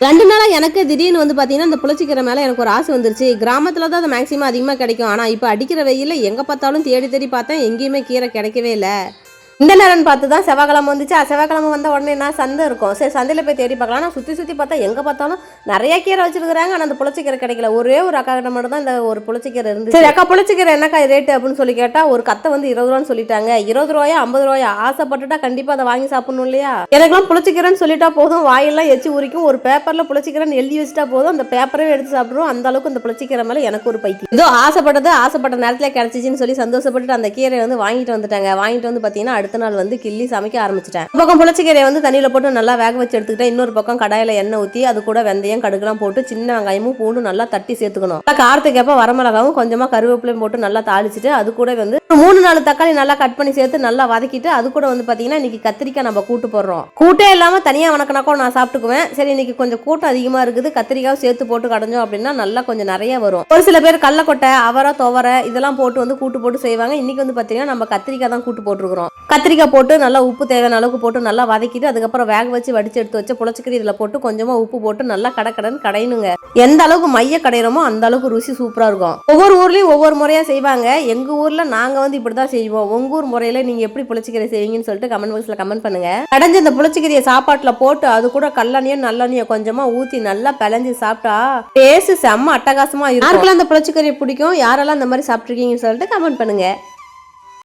2 நாளா எனக்கு திடீர்னு வந்து பார்த்தீங்கன்னா, இந்த புளிச்சக்கீரை மேல எனக்கு ஒரு ஆசை வந்துருச்சு. கிராமத்துல தான் அது மேக்ஸிமம் அதிகமா கிடைக்கும். ஆனா, இப்ப அடிக்கிற வெயில்ல எங்க பார்த்தாலும் தேடி தேடி பார்த்தேன். எங்கேயுமே கீரை கிடைக்கவே இல்ல. இந்த நேரம்னு பார்த்து தான் செவ்வாய்க்கிழமை வந்துச்சு. செவ்வாய்க்கிழமை வந்த உடனே என்ன சந்தை இருக்கும். சரி சந்தையில போய் தேடி பார்க்கலாம். ஆனால் சுற்றி சுற்றி பார்த்தா எங்கே பார்த்தாலும் நிறைய கீரை வச்சிருக்கிறாங்க. ஆனால் அந்த புளிச்சக்கீரை கிடைக்கல. ஒரே ஒரு அக்கா கிட்ட மட்டும் தான் இந்த ஒரு புளிச்சக்கீரை இருந்துச்சு. சரி அக்கா புளிச்சக்கீரை என்னக்கா ரேட்டு அப்படின்னு சொல்லி கேட்டால் ஒரு கத்தை வந்து 20 ரூபான்னு சொல்லிட்டாங்க. 20 ரூபாயா 50 ரூபாயா? ஆசைப்பட்டுட்டா கண்டிப்பாக அதை வாங்கி சாப்பிடணும் இல்லையா? எனக்குலாம் புளிச்சக்கீரைன்னு சொல்லிட்டா போதும், வாயெல்லாம் எச்சி உரிக்கும். ஒரு பேப்பரில் புளிச்சக்கீரைன்னு எழுதி வச்சுட்டா போதும், அந்த பேப்பரே எடுத்து சாப்பிடுவோம். அந்த அளவுக்கு அந்த புளிச்சக்கீரை மேலே எனக்கு ஒரு பைத்தியம். ஏதோ ஆசைப்பட்ட நேரத்தில் கிடைச்சிச்சின்னு சொல்லி சந்தோஷப்பட்டுட்டு அந்த கீரையை வந்து வாங்கிட்டு வந்துட்டாங்க. வாங்கிட்டு வந்து பார்த்தீங்கன்னா அடுத்த நாள் வந்து கிள்ளி சமைக்க ஆரம்பிச்சிட்டேன். ஒரு பக்கம் புளிச்சக்கீரையை வந்து தண்ணியில் போட்டு நல்லா வேக வச்சு எடுத்துக்கிட்டேன். இன்னொரு பக்கம் கடாயில் எண்ணெய் ஊற்றி அது கூட வெந்தயம் கடுகுலாம் போட்டு சின்ன வெங்காயமும் பூண்டு நல்லா தட்டி சேர்த்துக்கணும். காரத்துக்கு ஏற்ப வரமிளகாவும் கொஞ்சமாக கருவேப்பிலையும் போட்டு நல்லா தாளிச்சிட்டு அது கூட வந்து 3-4 தக்காளி நல்லா கட் பண்ணி சேர்த்து நல்லா வதக்கிட்டு அது கூட வந்து பார்த்தீங்கன்னா இன்னைக்கு கத்திரிக்காய் நம்ம கூட்டு போடுறோம். கூட்டே இல்லாமல் தனியாக வணக்கினாக்கோ நான் சாப்பிட்டுக்குவேன். சரி இன்னைக்கு கொஞ்சம் கூட்டம் அதிகமாக இருக்குது, கத்திரிக்காய் சேர்த்து போட்டு கடைஞ்சோம் அப்படின்னா நல்லா கொஞ்சம் நிறைய வரும். ஒரு சில பேர் கடலக்கொட்டை அவரை துவரை இதெல்லாம் போட்டு வந்து கூட்டு போட்டு செய்வாங்க. இன்னைக்கு வந்து பார்த்தீங்கன்னா நம்ம கத்திரிக்காய் தான் கூட்டு போட்டுருக்கிறோம். கத்திரிக்காய் போட்டு நல்லா உப்பு தேவையான அளவுக்கு போட்டு நல்லா வதக்கிட்டு அதுக்கப்புறம் வேக வச்சு வடிச்சு எடுத்து வச்ச புளிச்சக்கீரை இதில் போட்டு கொஞ்சமாக உப்பு போட்டு நல்லா கடன்னு கடையணுங்க. எந்த அளவுக்கு மைய கடையிறோமோ அந்த அளவுக்கு ருசி சூப்பராக இருக்கும். ஒவ்வொரு ஊர்லேயும் ஒவ்வொரு முறையாக செய்வாங்க. எங்கள் ஊரில் நாங்கள் வந்து இப்படி தான் செய்வோம். உங்கள் ஊர் முறையில் நீங்கள் எப்படி புளிச்சக்கீரை செய்வீங்கன்னு சொல்லிட்டு கமெண்ட் பாக்ஸில் கமெண்ட் பண்ணுங்க. கடைஞ்ச இந்த புளிச்சக்கீரையை சாப்பாட்டில் போட்டு அது கூட கல்லெண்ணையோ நல்லெண்ணையோ கொஞ்சமாக ஊற்றி நல்லா பிழைஞ்சு சாப்பிட்டா டேஸ்ட் செம்ம அட்டகாசமாக இருக்கும். யாருக்கெல்லாம் அந்த புளிச்சக்கீரையை பிடிக்கும், யாரெல்லாம் இந்த மாதிரி சாப்பிட்ருக்கீங்கன்னு சொல்லிட்டு கமெண்ட் பண்ணுங்க.